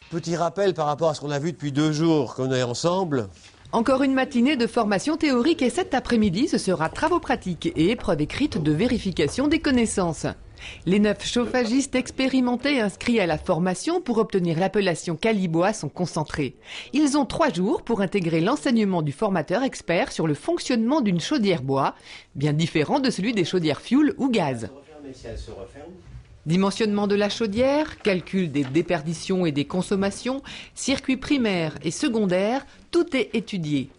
Petit rappel par rapport à ce qu'on a vu depuis 2 jours qu'on est ensemble. Encore une matinée de formation théorique et cet après-midi, ce sera travaux pratiques et épreuves écrites de vérification des connaissances. Les 9 chauffagistes expérimentés inscrits à la formation pour obtenir l'appellation Calibois sont concentrés. Ils ont 3 jours pour intégrer l'enseignement du formateur expert sur le fonctionnement d'une chaudière bois, bien différent de celui des chaudières fioul ou gaz. Dimensionnement de la chaudière, calcul des déperditions et des consommations, circuits primaires et secondaires, tout est étudié.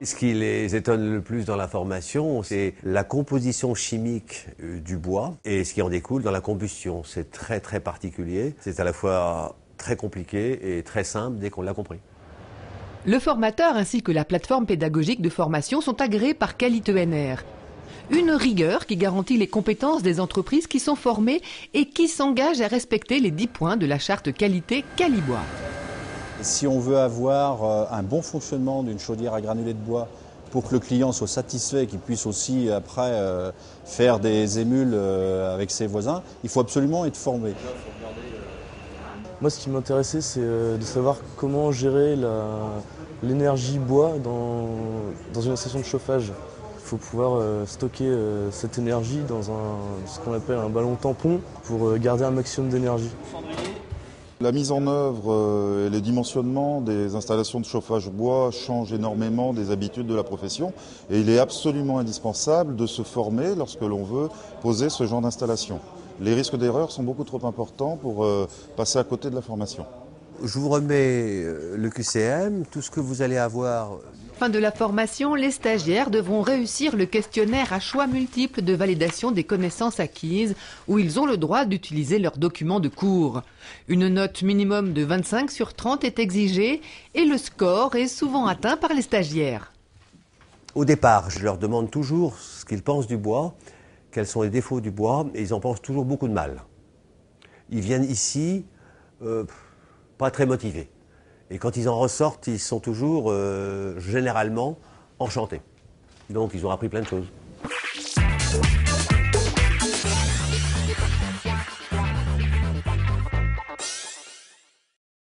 Ce qui les étonne le plus dans la formation, c'est la composition chimique du bois et ce qui en découle dans la combustion. C'est très très particulier. C'est à la fois très compliqué et très simple dès qu'on l'a compris. Le formateur ainsi que la plateforme pédagogique de formation sont agréés par QualiTENR. Une rigueur qui garantit les compétences des entreprises qui sont formées et qui s'engagent à respecter les 10 points de la charte qualité Calibois. Si on veut avoir un bon fonctionnement d'une chaudière à granulés de bois pour que le client soit satisfait et qu'il puisse aussi après faire des émules avec ses voisins, il faut absolument être formé. Moi, ce qui m'intéressait, c'est de savoir comment gérer l'énergie bois dans une station de chauffage. Il faut pouvoir stocker cette énergie dans ce qu'on appelle un ballon tampon pour garder un maximum d'énergie. La mise en œuvre et le dimensionnement des installations de chauffage bois changent énormément des habitudes de la profession et il est absolument indispensable de se former lorsque l'on veut poser ce genre d'installation. Les risques d'erreur sont beaucoup trop importants pour passer à côté de la formation. Je vous remets le QCM, tout ce que vous allez avoir. Fin de la formation, les stagiaires devront réussir le questionnaire à choix multiples de validation des connaissances acquises où ils ont le droit d'utiliser leurs documents de cours. Une note minimum de 25 sur 30 est exigée et le score est souvent atteint par les stagiaires. Au départ, je leur demande toujours ce qu'ils pensent du bois, quels sont les défauts du bois, et ils en pensent toujours beaucoup de mal. Ils viennent ici pas très motivés. Et quand ils en ressortent, ils sont toujours généralement enchantés. Donc ils ont appris plein de choses.